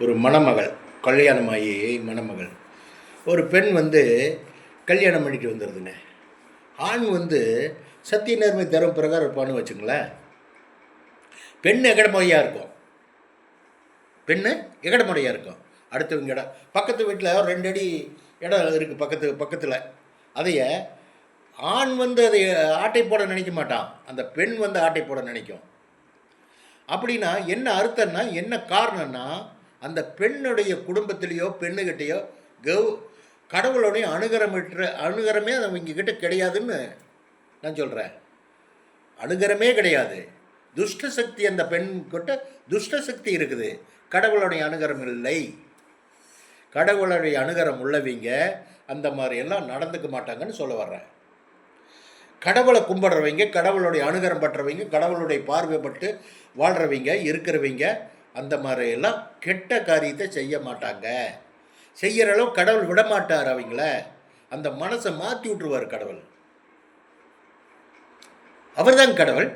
ஒரு மணமகள், கல்யாணமாகி மணமகள். ஒரு பெண் கல்யாணம் பண்ணிட்டு வந்துடுதுங்க. ஆண் சத்திய நேர்மை தரும் பிரகாரம் இருப்பான்னு வச்சுங்களேன். பெண் எகடமுறையாக இருக்கும். பெண்ணு எகடமுறையாக இருக்கும். அடுத்தவங்க இடம் பக்கத்து வீட்டில் 2 அடி இடம் இருக்குது பக்கத்தில். அதைய ஆண் அதை ஆட்டை போட நினைக்க மாட்டான். அந்த பெண் ஆட்டை போட நினைக்கும். அப்படின்னா என்ன அர்த்தம்னா, என்ன காரணம்னா, அந்த பெண்ணுடைய குடும்பத்திலேயோ பெண்ணுகிட்டையோ கடவுளுடைய அணுகரமே அவங்க கிட்ட கிடையாதுன்னு நான் சொல்கிறேன். அணுகரமே கிடையாது. துஷ்ட சக்தி அந்த பெண் கிட்ட துஷ்ட சக்தி இருக்குது. கடவுளுடைய அணுகரம் இல்லை. கடவுளுடைய அணுகரம் உள்ளவங்க அந்த மாதிரி எல்லாம் நடந்துக்க மாட்டாங்கன்னு சொல்ல வர்றேன். கடவுளை கும்பிடுறவங்க, கடவுளுடைய அணுகரம் பற்றவங்க, கடவுளுடைய பார்வைப்பட்டு வாழ்கிறவங்க இருக்கிறவங்க அந்த மாதிரி எல்லாம் கெட்ட காரியத்தை செய்ய மாட்டாங்க. செய்கிற அளவு கடவுள் விட மாட்டார் அவங்கள. அந்த மனசை மாற்றி விட்டுருவார் கடவுள். அவர் தான் கடவுள்.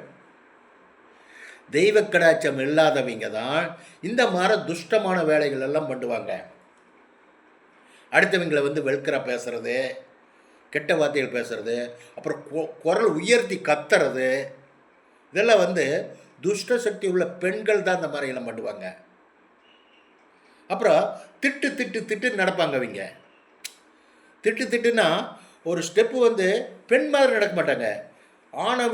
தெய்வ கடாட்சம் இல்லாதவங்க தான் இந்த மாதிரி துஷ்டமான வேலைகள் எல்லாம் பண்ணுவாங்க. அடுத்தவங்களை வெல்கிற பேசுறது, கெட்ட வார்த்தைகள் பேசுறது, அப்புறம் குரல் உயர்த்தி கத்துறது, இதெல்லாம் துஷ்ட சக்தி உள்ள பெண்கள் தான் இந்த மாதிரி எல்லாம் பண்ணுவாங்க. அப்புறம் திட்டு திட்டு திட்டு நடப்பாங்க. அவங்க திட்டுனா ஒரு ஸ்டெப்பு பெண் மாதிரி நடக்க மாட்டாங்க. ஆணை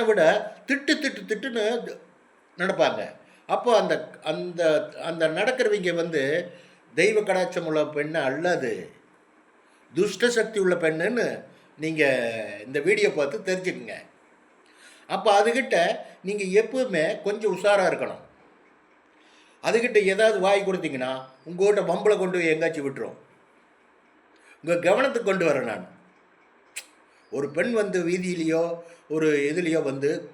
விட திட்டு திட்டு திட்டுன்னு நடப்பாங்க. அப்போ அந்த அந்த அந்த நடக்கிறவங்க தெய்வ கடாட்சம் உள்ள பெண்ணு அல்லது துஷ்ட சக்தி உள்ள பெண்ணுன்னு நீங்கள் இந்த வீடியோ பார்த்து தெரிஞ்சுக்குங்க. அப்போ அதுக்கிட்ட நீங்கள் எப்பவுமே கொஞ்சம் உஷாராக இருக்கணும். அதுக்கிட்ட ஏதாவது வாய் கொடுத்தீங்கன்னா உங்கள்கிட்ட வம்பில் கொண்டு போய் எங்காச்சும் விட்டுரும். உங்கள் கவனத்துக்கு கொண்டு வரேன் நான். ஒரு பெண் வீதியிலையோ ஒரு இதுலேயோ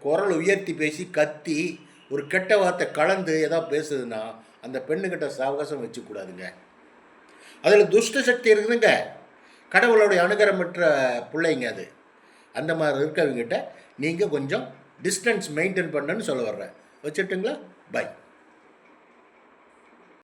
குரல் உயர்த்தி பேசி கத்தி ஒரு கெட்ட வார்த்தை கலந்து ஏதாவது பேசுதுன்னா அந்த பெண்ணுக்கிட்ட சாவகாசம் வச்சுக்கூடாதுங்க. அதில் துஷ்ட சக்தி இருக்குதுங்க. கடவுளுடைய அனுகரமற்ற பிள்ளைங்க அது. அந்த மாதிரி இருக்கவங்ககிட்ட நீங்கள் கொஞ்சம் டிஸ்டன்ஸ் மெயின்டைன் பண்ணணுன்னு சொல்ல வர்றேன். வச்சுட்டுங்களா? பை.